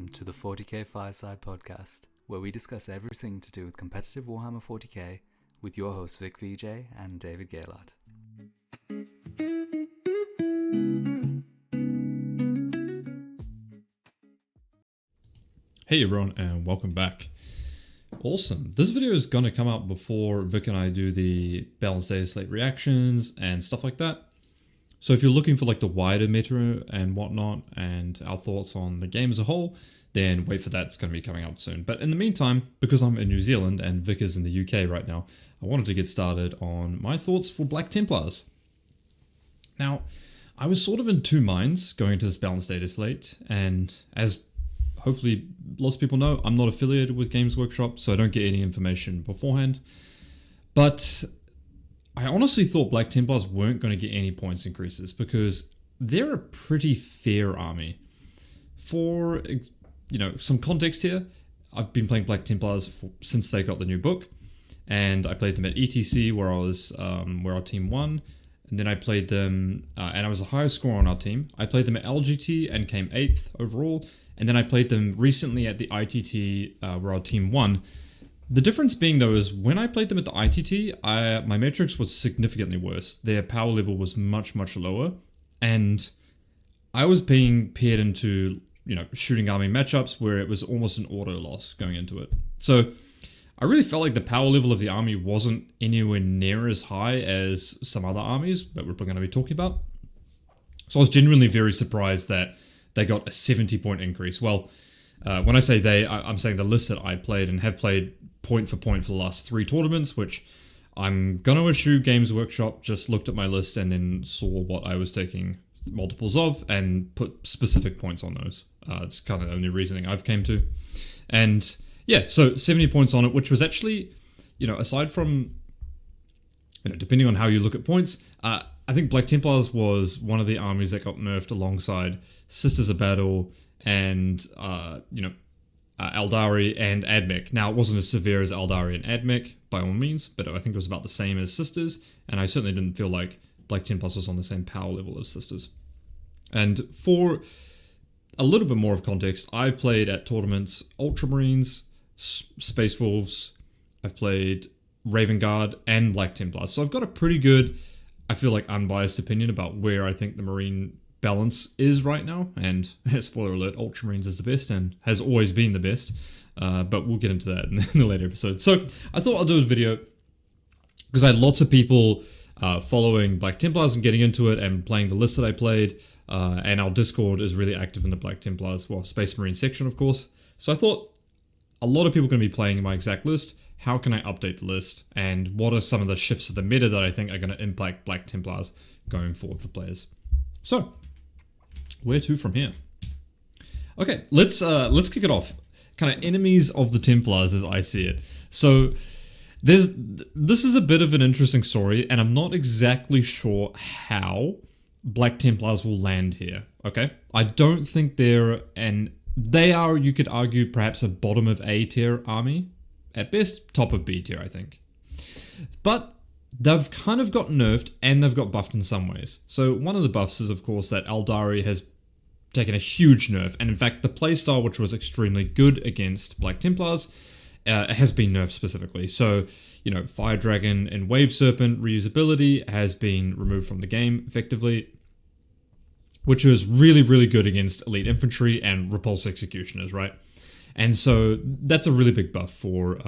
welcome to the 40k Fireside podcast, where we discuss everything to do with competitive Warhammer 40k with your hosts Vic VJ and David Gaylord. Hey everyone, and welcome back. Awesome. This video is going to come out before Vic and I do the balanced data slate reactions and stuff like that. So if you're looking for like the wider meta and whatnot and our thoughts on the game as a whole, then wait for that. It's going to be coming out soon. But in the meantime, because I'm in New Zealand and Vic is in the UK right now, I wanted to get started on my thoughts for Black Templars. Now, I was sort of in two minds going into this balanced data slate, and as hopefully lots of people know, I'm not affiliated with Games Workshop, so I don't get any information beforehand. But I honestly thought Black Templars weren't going to get any points increases because they're a pretty fair army. For, some context here, I've been playing Black Templars since they got the new book, and I played them at ETC where where our team won, and then I played them, and I was the highest score on our team. I played them at LGT and came 8th overall, and then I played them recently at the ITT where our team won. The difference being though is when I played them at the ITT, my metrics was significantly worse. Their power level was much, much lower, and I was being paired into, shooting army matchups where it was almost an auto loss going into it. So I really felt like the power level of the army wasn't anywhere near as high as some other armies that we're going to be talking about. So I was genuinely very surprised that they got a 70-point increase. Well, when I say they, I'm saying the list that I played and have played point for point for the last 3 tournaments, which I'm going to assume Games Workshop just looked at my list and then saw what I was taking multiples of and put specific points on those. It's kind of the only reasoning I've came to. And yeah, so 70 points on it, which was actually, aside from, depending on how you look at points, I think Black Templars was one of the armies that got nerfed alongside Sisters of Battle and, Aeldari and AdMech. Now, it wasn't as severe as Aeldari and AdMech, by all means, but I think it was about the same as Sisters, and I certainly didn't feel like Black Templars was on the same power level as Sisters. And for a little bit more of context, I've played at tournaments Ultramarines, Space Wolves, I've played Raven Guard, and Black Templars. So I've got a pretty good, I feel like, unbiased opinion about where I think the Marine balance is right now. And spoiler alert, Ultramarines is the best and has always been the best. But we'll get into that in the later episode. So I thought I'll do a video because I had lots of people following Black Templars and getting into it and playing the list that I played. And our Discord is really active in the Black Templars, Space Marine section, of course. So I thought a lot of people are going to be playing in my exact list. How can I update the list? And what are some of the shifts of the meta that I think are going to impact Black Templars going forward for players? So, where to from here? Okay, let's kick it off. Kind of enemies of the Templars as I see it. So, this is a bit of an interesting story, and I'm not exactly sure how Black Templars will land here. Okay, I don't think they are, you could argue, perhaps a bottom of A tier army. At best, top of B tier, I think. But they've kind of got nerfed and they've got buffed in some ways. So one of the buffs is, of course, that Aeldari has taken a huge nerf. And in fact, the playstyle, which was extremely good against Black Templars, has been nerfed specifically. So, Fire Dragon and Wave Serpent reusability has been removed from the game, effectively, which was really, really good against elite infantry and Repulsor Executioners, right? And so that's a really big buff for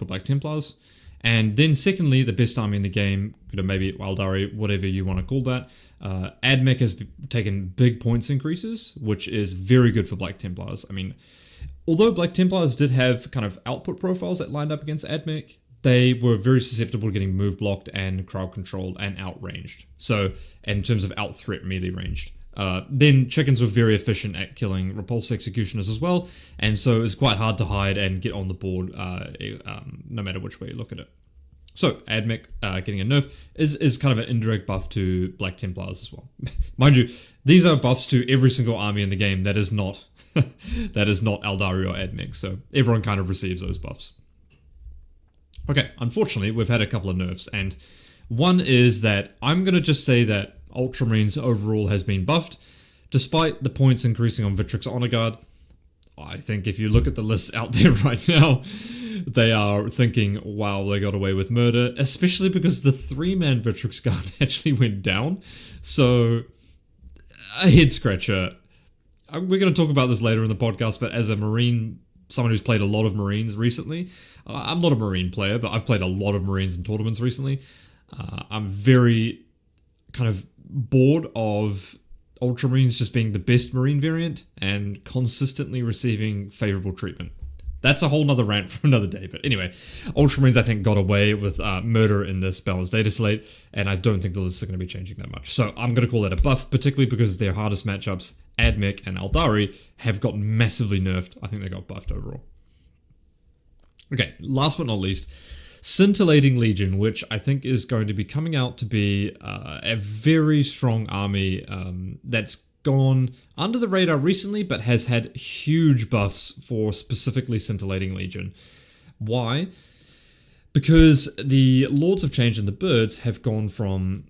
Black Templars. And then secondly, the best army in the game, maybe Aeldari, whatever you want to call that, AdMech has taken big points increases, which is very good for Black Templars. I mean, although Black Templars did have kind of output profiles that lined up against AdMech, they were very susceptible to getting move blocked and crowd controlled and outranged. So in terms of out threat melee ranged. Then chickens were very efficient at killing Repulsor Executioners as well, and so it's quite hard to hide and get on the board no matter which way you look at it. So AdMech getting a nerf is kind of an indirect buff to Black Templars as well. Mind you, these are buffs to every single army in the game that is not Aeldari or AdMech, so everyone kind of receives those buffs. Okay, unfortunately, we've had a couple of nerfs, and one is that I'm going to just say that Ultramarines overall has been buffed. Despite the points increasing on Victrix Honor Guard, I think if you look at the lists out there right now, they are thinking, wow, they got away with murder, especially because the 3-man Victrix Guard actually went down. So, a head scratcher. We're going to talk about this later in the podcast, but as a Marine, someone who's played a lot of Marines recently, I'm not a Marine player, but I've played a lot of Marines in tournaments recently. I'm very kind of bored of Ultramarines just being the best Marine variant and consistently receiving favorable treatment. That's a whole nother rant for another day. But anyway, Ultramarines I think got away with murder in this balanced data slate, and I don't think the lists are going to be changing that much. So I'm going to call that a buff, particularly because their hardest matchups, AdMech and Aeldari, have got massively nerfed. I think they got buffed overall. Okay, last but not least, Scintillating Legion, which I think is going to be coming out to be a very strong army that's gone under the radar recently, but has had huge buffs for specifically Scintillating Legion. Why? Because the Lords of Change and the Birds have gone from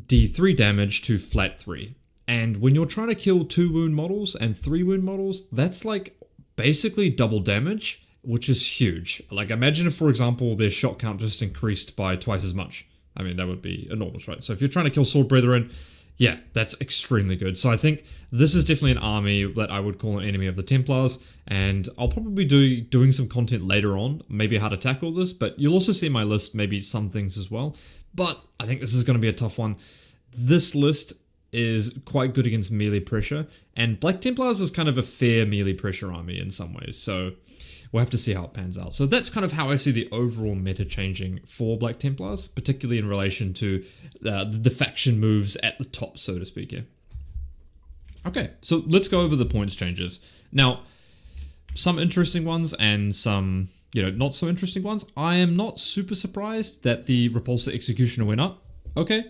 D3 damage to flat 3. And when you're trying to kill 2 wound models and 3 wound models, that's like basically double damage, which is huge. Like imagine if, for example, their shot count just increased by twice as much. I mean, that would be enormous, right? So if you're trying to kill Sword Brethren, yeah, that's extremely good. So I think this is definitely an army that I would call an enemy of the Templars, and I'll probably be doing some content later on, maybe how to tackle this, but you'll also see in my list maybe some things as well. But I think this is going to be a tough one. This list is quite good against melee pressure, and Black Templars is kind of a fair melee pressure army in some ways, so we'll have to see how it pans out. So that's kind of how I see the overall meta changing for Black Templars, particularly in relation to the faction moves at the top, so to speak here. Okay, so let's go over the points changes. Now, some interesting ones and some, not so interesting ones. I am not super surprised that the Repulsor Executioner went up. Okay.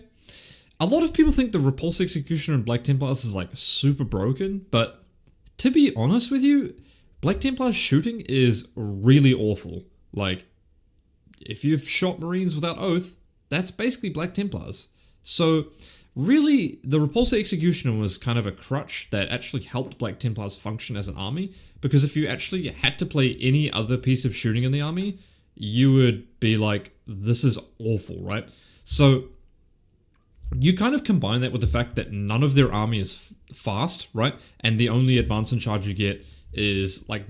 A lot of people think the Repulsor Executioner in Black Templars is like super broken, but to be honest with you, Black Templars shooting is really awful. Like, if you've shot Marines without Oath, that's basically Black Templars. So, really, the Repulsor Executioner was kind of a crutch that actually helped Black Templars function as an army, because if you actually had to play any other piece of shooting in the army, you would be like, this is awful, right? So, you kind of combine that with the fact that none of their army is fast, right? And the only advance in charge you get is like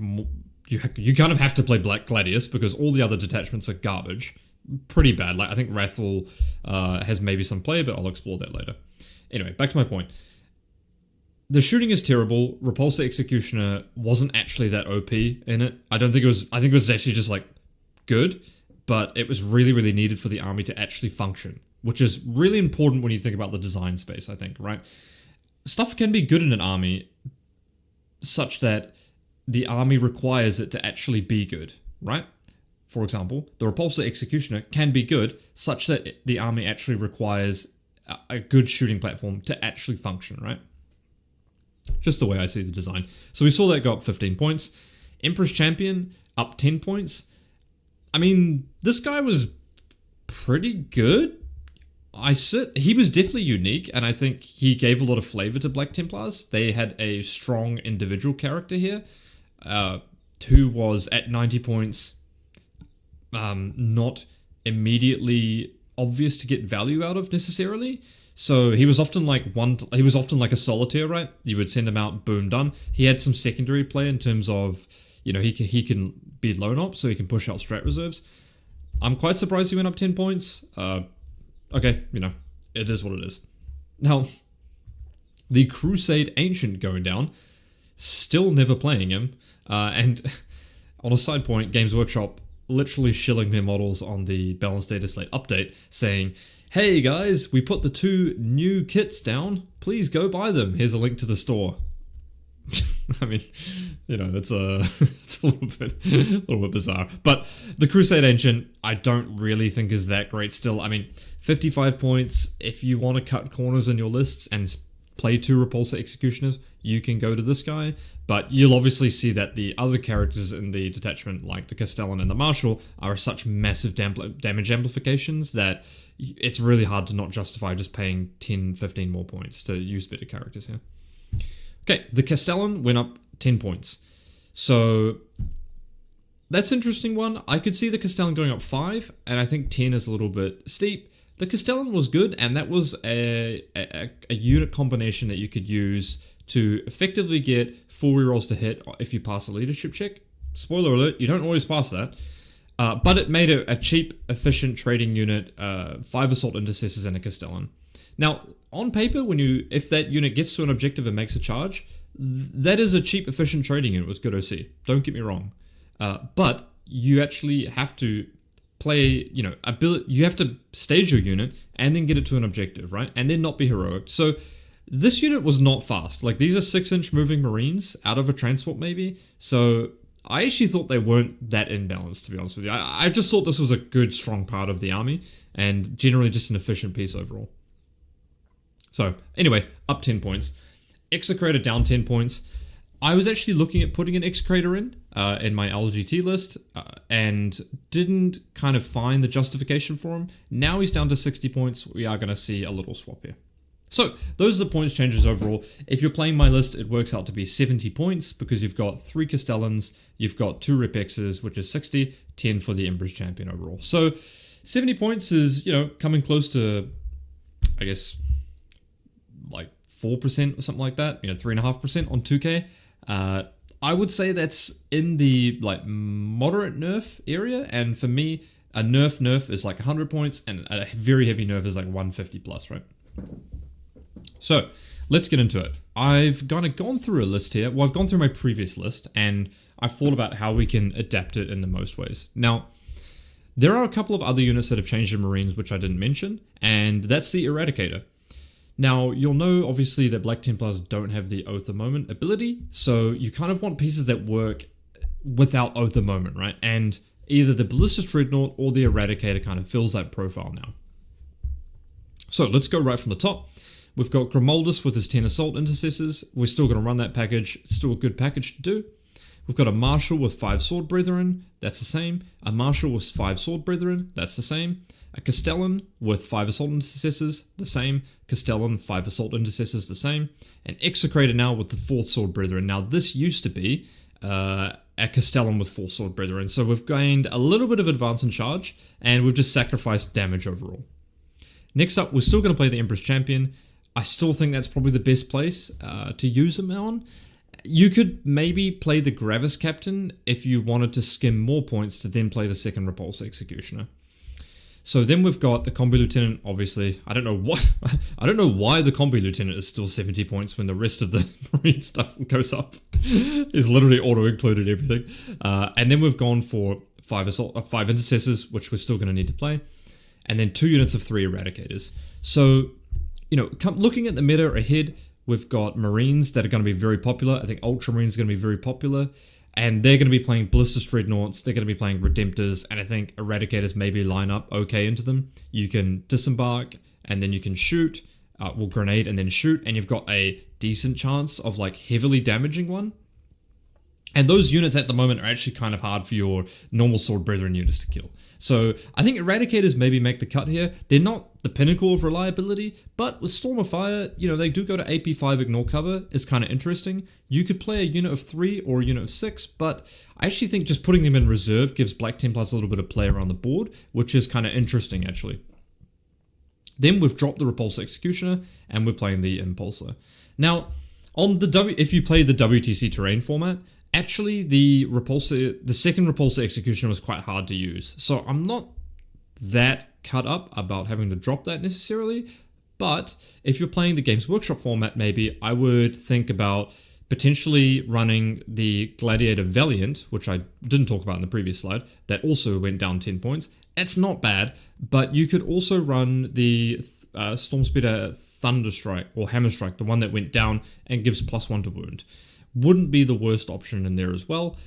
you kind of have to play Black Gladius because all the other detachments are garbage. Pretty bad. Like I think Wrathful has maybe some play, but I'll explore that later. Anyway, back to my point. The shooting is terrible. Repulsor Executioner wasn't actually that OP in it. I think it was actually just like good, but it was really, really needed for the army to actually function, which is really important when you think about the design space, I think, right? Stuff can be good in an army such that the army requires it to actually be good, right? For example, the Repulsor Executioner can be good such that the army actually requires a good shooting platform to actually function, right? Just the way I see the design. So we saw that go up 15 points. Empress Champion up 10 points. I mean, this guy was pretty good. He was definitely unique, and I think he gave a lot of flavor to Black Templars. They had a strong individual character here, who was at 90 points, not immediately obvious to get value out of necessarily. So he was often like a solitaire, right? You would send him out, boom, done. He had some secondary play in terms of, he can be lone op, so he can push out strat reserves. I'm quite surprised he went up 10 points. Okay, it is what it is. Now, the Crusade Ancient going down, still never playing him, and on a side point, Games Workshop literally shilling their models on the Balanced Data Slate update, saying, hey guys, we put the 2 new kits down, please go buy them, here's a link to the store. I mean, it's a little bit bizarre. But the Crusade Ancient, I don't really think is that great still. I mean, 55 points, if you want to cut corners in your lists and play 2 Repulsor Executioners, you can go to this guy. But you'll obviously see that the other characters in the detachment, like the Castellan and the Marshal, are such massive damage amplifications that it's really hard to not justify just paying 10, 15 more points to use better characters here. Okay, the Castellan went up 10 points. So that's an interesting one. I could see the Castellan going up 5, and I think 10 is a little bit steep. The Castellan was good, and that was a unit combination that you could use to effectively get 4 rerolls to hit if you pass a leadership check. Spoiler alert, you don't always pass that. But it made a cheap, efficient trading unit, 5 Assault Intercessors and a Castellan. Now, on paper, if that unit gets to an objective and makes a charge, that is a cheap, efficient trading unit with good OC. Don't get me wrong. But you actually have to play, you have to stage your unit and then get it to an objective, right? And then not be heroic. So this unit was not fast. Like, these are 6-inch moving Marines out of a transport maybe. So I actually thought they weren't that imbalanced, to be honest with you. I just thought this was a good, strong part of the army and generally just an efficient piece overall. So anyway, up 10 points. Excoriator down 10 points. I was actually looking at putting an Excoriator in my LGT list and didn't kind of find the justification for him. Now he's down to 60 points. We are going to see a little swap here. So those are the points changes overall. If you're playing my list, it works out to be 70 points because you've got 3 Castellans, you've got 2 RepExes, which is 60, 10 for the Emperor's Champion overall. So 70 points is, coming close to, I guess, like 4% or something like that, 3.5% on 2K. I would say that's in the moderate nerf area, and for me, a nerf is like 100 points, and a very heavy nerf is like 150 plus, right? So let's get into it. I've kind of gone through a list here. Well, I've gone through my previous list, and I've thought about how we can adapt it in the most ways. Now, there are a couple of other units that have changed in Marines, which I didn't mention, and that's the Eradicator. Now, you'll know, obviously, that Black Templars don't have the Oath of Moment ability, so you kind of want pieces that work without Oath of Moment, right? And either the Ballistic Dreadnought or the Eradicator kind of fills that profile now. So, let's go right from the top. We've got Grimoldus with his 10 Assault Intercessors. We're still going to run that package. It's still a good package to do. We've got a Marshal with 5 Sword Brethren. That's the same. A Marshal with 5 Sword Brethren. That's the same. A Castellan with 5 Assault Intercessors, the same. Castellan, 5 Assault Intercessors, the same. An Excoriator now with the 4 Sword Brethren. Now, this used to be a Castellan with 4 Sword Brethren, so we've gained a little bit of advance in charge, and we've just sacrificed damage overall. Next up, we're still going to play the Emperor's Champion. I still think that's probably the best place to use him on. You could maybe play the Gravis Captain if you wanted to skim more points to then play the second Repulsor Executioner. So then we've got the Combi Lieutenant, obviously. I don't know why the Combi Lieutenant is still 70 points when the rest of the Marine stuff goes up. It's literally auto-included everything. And then we've gone for 5 Intercessors, which we're still going to need to play. And then 2 units of 3 Eradicators. So, looking at the meta ahead, we've got Marines that are going to be very popular. I think Ultramarines are going to be very popular. And they're going to be playing Ballistic Dreadnoughts, they're going to be playing Redemptors, and I think Eradicators maybe line up okay into them. You can disembark, and then you can shoot, grenade and then shoot, and you've got a decent chance of heavily damaging one. And those units at the moment are actually kind of hard for your normal Sword Brethren units to kill. So I think Eradicators maybe make the cut here. They're not the pinnacle of reliability, but with Storm of Fire, they do go to AP5 ignore cover. Is kind of interesting. You could play a unit of 3 or a unit of 6, but I actually think just putting them in reserve gives Black Templars a little bit of play around the board, which is kind of interesting actually. Then we've dropped the Repulsor Executioner, and we're playing the Impulsor. Now, if you play the WTC terrain format, actually, the second Repulsor Executioner was quite hard to use. So I'm not that cut up about having to drop that necessarily. But if you're playing the Games Workshop format, maybe I would think about potentially running the Gladiator Valiant, which I didn't talk about in the previous slide, that also went down 10 points. It's not bad, but you could also run the Stormspeeder Thunderstrike or Hammerstrike, the one that went down and gives +1 to wound. Wouldn't be the worst option in there as well.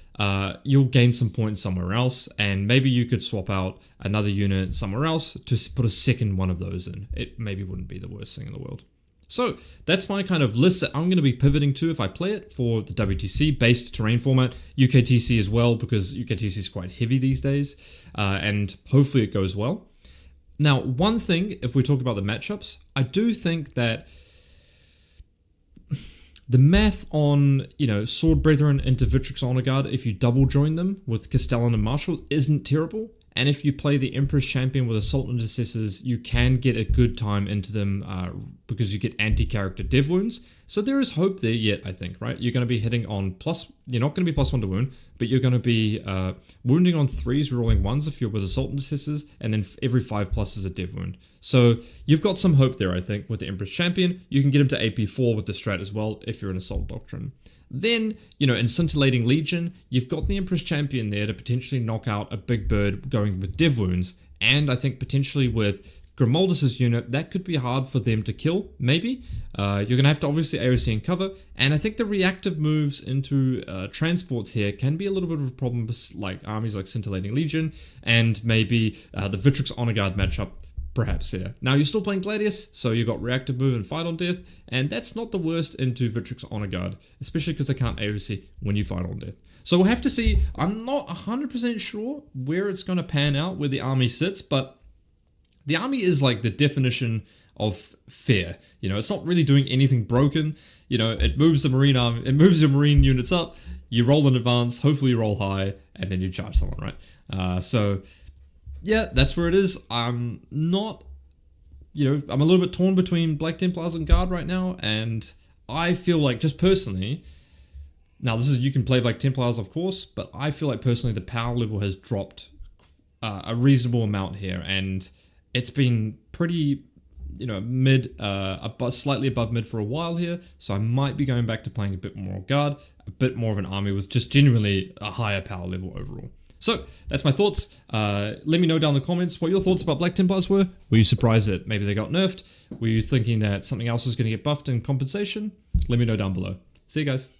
You'll gain some points somewhere else, and maybe you could swap out another unit somewhere else to put a second one of those in. It maybe wouldn't be the worst thing in the world. So that's my kind of list that I'm going to be pivoting to if I play it for the WTC based terrain format, UKTC as well, because UKTC is quite heavy these days, and hopefully it goes well. Now, one thing, if we talk about the matchups, I do think that the math on, Sword Brethren into Victrix Honor Guard, if you double join them with Castellan and Marshal, isn't terrible. And if you play the Emperor's Champion with Assault Intercessors, you can get a good time into them because you get anti-character dev wounds. So there is hope there yet, I think, right? You're going to be hitting on you're not going to be +1 to wound, but you're going to be wounding on 3s, rolling 1s if you're with Assault Intercessors, and then every 5+ is a dev wound. So you've got some hope there, I think, with the Emperor's Champion. You can get him to AP4 with the strat as well if you're an Assault Doctrine. Then, in Scintillating Legion, you've got the Emperor's Champion there to potentially knock out a big bird going with dev wounds, and I think potentially with Grimaldus' unit, that could be hard for them to kill, maybe. You're going to have to obviously AOC and cover, and I think the reactive moves into transports here can be a little bit of a problem, like armies like Scintillating Legion, and maybe the Victrix Honor Guard matchup, perhaps here. Now, you're still playing Gladius, so you've got reactive move and fight on death, and that's not the worst into Victrix Honor Guard, especially because they can't AOC when you fight on death. So we'll have to see. I'm not 100% sure where it's going to pan out, where the army sits, but the army is like the definition of fair. It's not really doing anything broken. It moves the Marine army, it moves your Marine units up, you roll in advance, hopefully you roll high, and then you charge someone, right? So yeah, that's where it is. I'm not, I'm a little bit torn between Black Templars and Guard right now, and I feel like, just personally, now you can play Black Templars, of course, but I feel like personally the power level has dropped a reasonable amount here, and it's been pretty, mid, slightly above mid for a while here, so I might be going back to playing a bit more Guard, a bit more of an army with just genuinely a higher power level overall. So, that's my thoughts. Let me know down in the comments what your thoughts about Black Templars were. Were you surprised that maybe they got nerfed? Were you thinking that something else was going to get buffed in compensation? Let me know down below. See you guys.